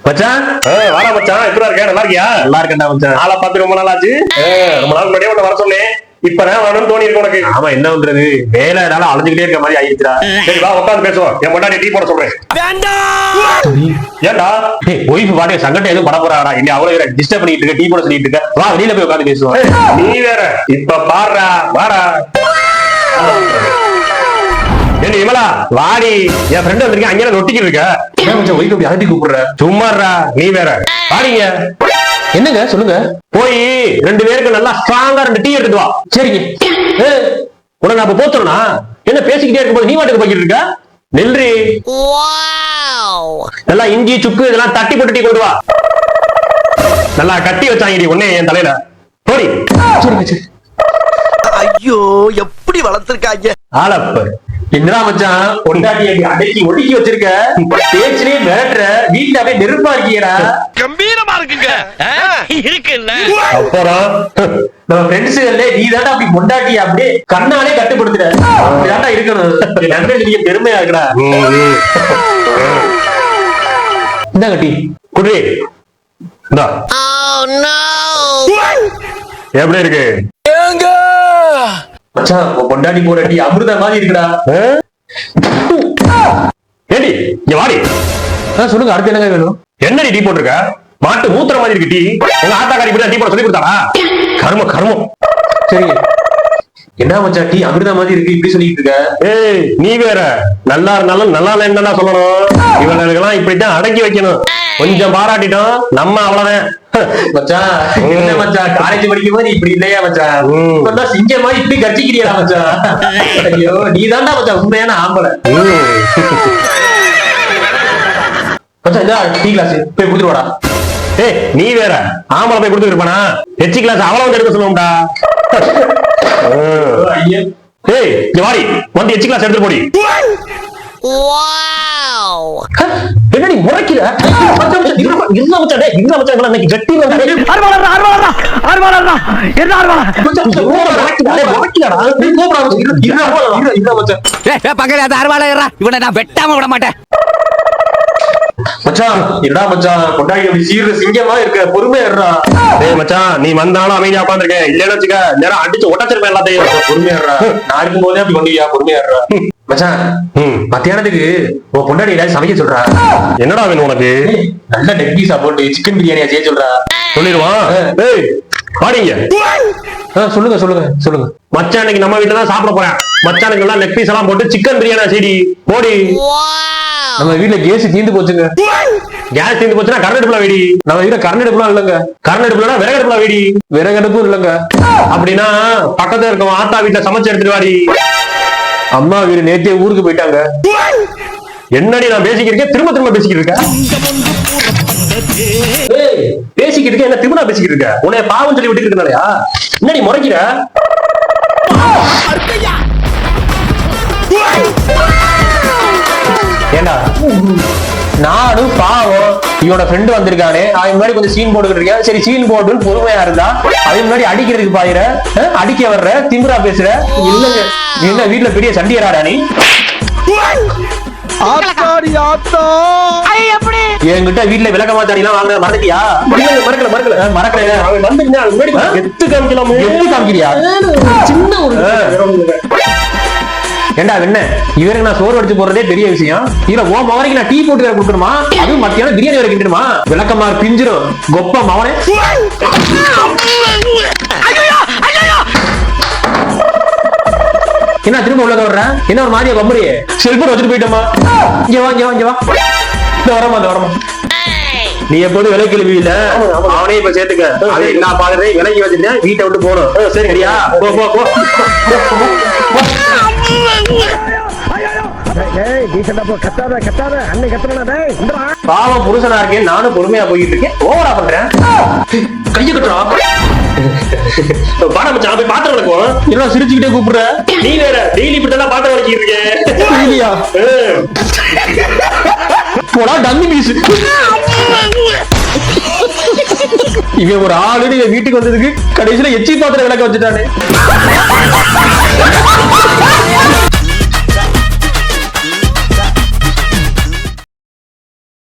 மச்சான் வாடா மச்சான், எப்படா இருக்க? நல்லா இருக்கியா? நல்லா இருக்கேன்டா மச்சான். ஆளை பார்த்து ரொம்ப நாள் ஆச்சு. ரொம்ப நாள் முன்னாடியே உன்னை வர சொன்னேன். இப்பதான் வரணும்னு தோணி இருக்கு உனக்கு. ஆமா, என்ன பண்றது, வேலை என்னால அலைஞ்சுக்கிட்டே இருக்க மாதிரி ஆயிடுச்சுடா. சரி வா உட்காந்து பேசுவோம். என் முன்னாடி டீ போட சொல்றேன். ஏன்டா ஒய்ஃப் பாட்டு சங்கடம் எதுவும் பட போறாடா, என்ன அவ்வளவு டிஸ்டர்ப் பண்ணிட்டு இருக்க, டீ போட சொல்லிட்டு இருக்க. வா வெளியில போய் உட்காந்து பேசுவோம். நீ வேற இப்ப பாடுறா வாடா. ஏன் விமலா வாடி, என் ஃப்ரெண்ட் வந்திருக்கேன், அங்கே நொட்டிக்கிட்டு இருக்க. ஏன் மச்சான் ஒய்ஃப் அப்படி அதட்டி கூப்பிடுற? சும்மாறா நீ வேற. வாடிங்க. என்னங்க சொல்லுங்க. போய் 2 பேருக்கு நல்லா ஸ்ட்ராங்கா 2 டீ எடுத்துட்டு வா. சரிங்க. உனக்கு நான் போத்துறனா என்ன பேசிக்கிட்டே இருக்கும்போது நீ வாட்டுக்கு போய்கிட்டு இருக்க? நெல்றி நல்லா இஞ்சி சுக்கு இதெல்லாம் தட்டி போட்டு டீ கொண்டு வா. நல்லா கட்டி வச்சாங்கடி உடனே என் தலையில போடி. சரிங்க சரி. ஐயோ எப்படி வளர்த்திருக்காங்க. ஆளப்ப என்னடா மச்சான் பொண்டாட்டி அடக்கி ஒடுக்கி வச்சிருக்க, பேச்சிலேயே மிரட்டுற, வீட்டுல அப்படியே நெருப்பா இருக்கீடா. கம்பீரமா இருக்குங்க இருக்குல்ல. அப்புறம் நம்ம ஃப்ரெண்ட்ஸ் நீ தாண்டா அப்படி பொண்டாட்டி அப்படியே கண்ணாலே கட்டுப்படுத்துற. அப்படிதாண்டா இருக்கணும். நண்பன் நீங்க பெருமையா இருக்கடா. இந்த கட்டி குடி இந்தா. எப்படி இருக்கு மச்சான்? பொண்டாட்டி போற டீ அமிர்த மாதிரி இருக்குடா. ஏடி இங்க வாடி. சொல்லுங்க, அடுத்து என்னங்க வேணும்? என்னடி டீ போட்டிருக்க? மாட்டு மூத்திர மாதிரி இருக்கு டீ. உங்க ஆத்தாக்காரி இப்படி டீ போட சொல்லி கொடுத்தாடா? கரும கருமம். சரிங்க. என்ன மச்சான் டீ அமிர்த மாதிரி இருக்கு இப்படி சொல்லிட்டு இருக்க? ஏய் நீ வேற நல்லா இருந்தாலும் நல்லா இல்லைன்னா சொல்லணும். இவங்களுக்கெல்லாம் இப்படித்தான் அடக்கி வைக்கணும். கொஞ்சம் பாராட்டிட்டோம் நம்ம அவ்வளவுதான். மச்சான் என்ன மச்சான், காலேஜ் படிக்கும் போது இப்படி இல்லையா மச்சான்? இப்பதான் சிங்க மாதிரி இப்படி கட்சிக்கிறியா மச்சான்? ஐயோ நீ தாண்டா மச்சான் உண்மையான ஆம்பளை. மச்சான் இதா டீ கிளாஸ் போய் குடுத்துட்டு வாடா. ஏய் நீ வேற ஆம்பளை போய் கொடுத்துட்டு இருப்பானா? எச்சி கிளாஸ் அவ்வளவு வந்து எடுக்க சொல்லுவோம்டா. ஏய் இங்க வாடி, வந்து எச்சி கிளாஸ் எடுத்து போடி. என்னடி முறைக்கிற? இவனை நான் வெட்டாம விட மாட்டேன். மச்சான் என்னடா மச்சான் கொண்டாடி அப்படி சீர்ற சிங்கமா இருக்க, பொறுமையா இருடா. டேய் மச்சான் நீ வந்தாலும் அமைதியா உட்கார்ந்திருக்கேன், இல்லன்னு வச்சுக்க நேரம் அடிச்சு உடைச்சிருப்பேன் எல்லாத்தையும். பொறுமையா இருடா. நான் இருக்கும் போதே அப்படி பண்ணுவியா? பொறுமையா இருடா. மச்சான் மத்தியானத்துக்கு உன் பொண்டாடி ஏதாவது சமைக்க சொல்றா. என்னடா வேணும் உனக்கு? நல்ல டெக் பீஸா போட்டு சிக்கன் பிரியாணியா செய்ய சொல்றா. சொல்லிடுவான். ஏய் வாடிங்க. சொல்லுங்க சொல்லுங்க சொல்லுங்க. மச்சான் இன்னைக்கு நம்ம வீட்டுல தான் சாப்பிட போறேன். மச்சானுக்கு எல்லாம் லெக் பீஸ் எல்லாம் போட்டு சிக்கன் பிரியாணி செய்டி போடி. நம்ம வீட்டுல கேஸ் தீந்து போச்சுங்க. கேஸ் தீந்து போச்சுன்னா கரண்ட் அடுப்புல வெடி. நம்ம வீட்டுல கரண்ட் அடுப்புலாம் இல்லங்க. கரண்ட் அடுப்புலனா விறகு அடுப்புல வெடி. விறகு அடுப்பும் இல்லங்க. அப்படின்னா பக்கத்துல இருக்க ஆத்தா வீட்டுல சமைச்சு எடுத்துட்டு வாடி. அம்மா வீடு நேத்தே ஊருக்கு போயிட்டாங்க. என்னடி நான் பேசிக்கிட்டு இருக்கேன், திரும்ப திரும்ப பேசிக்கிட்டு இருக்க. பேசிக்கிட்டு இருக்க என்ன திரும்ப பேசிக்கிட்டு இருக்க? உன்னை பாவம் சொல்லி விட்டு இருக்கனாலயா? என்னடி முறைக்கிற? ஏண்டா நானும் பாவம் இவனோட ஃப்ரெண்டு வந்திருக்கானே, அவன் முன்னாடி கொஞ்சம் சீன் போட்டுக்கிட்டு இருக்கேன். சரி சீன் போட்டுன்னு பொறுமையா இருந்தா அவன் முன்னாடி அடிக்கிறதுக்கு பாயிர, அடிக்க வர்ற, திமிரா பேசுற. இல்லங்க நீ என்ன வீட்டுல பெரிய சண்டியராடா நீ? என்கிட்ட வீட்டுல விளக்கமாத்தாடி எல்லாம் வாங்க மறந்துட்டியா? மறக்கல மறக்கல மறக்கல. அவன் வந்து எத்து காமிக்கலாம். எப்படி காமிக்கிறியா? சின்ன ஒரு ஏண்டா என்ன இவருக்கு நான் சோறு அடிச்சு போறதே பெரிய விஷயம். இதுல ஓ மவனைக்கு நான் டீ போட்டு வேற கொடுக்கணுமா? அதுவும் மத்தியானம் பிரியாணி வேற கிட்டணுமா? விளக்கமா பிஞ்சிரும் கொப்ப மவனே. என்ன திரும்ப உள்ள வர்ற? என்ன ஒரு மாதிரியா பம்பரியே? செல்போன் வச்சுட்டு போயிட்டோமா? இங்க வா இங்க வா இங்க வா. இந்த வரமா இந்த வரமா. நீ எப்போது விலை கிளவியில அவனே இப்ப சேர்த்துக்க. அதை எல்லா பாக்குறதையும் விலைக்கு வச்சுட்டேன், வீட்டை விட்டு போகணும். சரி சரியா? போ போ போ. பாவம் புருஷனா இருக்கேன், நானும் பொறுமையா போயிட்டு இருக்கேன். ஓவரா பண்றேன். கைய கட்டுறோம். பாடம் மச்சான் போய் பாத்திரம் விளக்குவோம். எல்லாம் சிரிச்சுக்கிட்டே கூப்பிடுற. நீ வேற டெய்லி இப்படி எல்லாம் பாத்திரம் விளக்கிட்டு இருக்கேன். போடா டம்மி பீஸ். இவன் ஒரு ஆளு வீட்டுக்கு வந்ததுக்கு கடைசியில எச்சி பாத்திரம் விளக்க வச்சுட்டானே.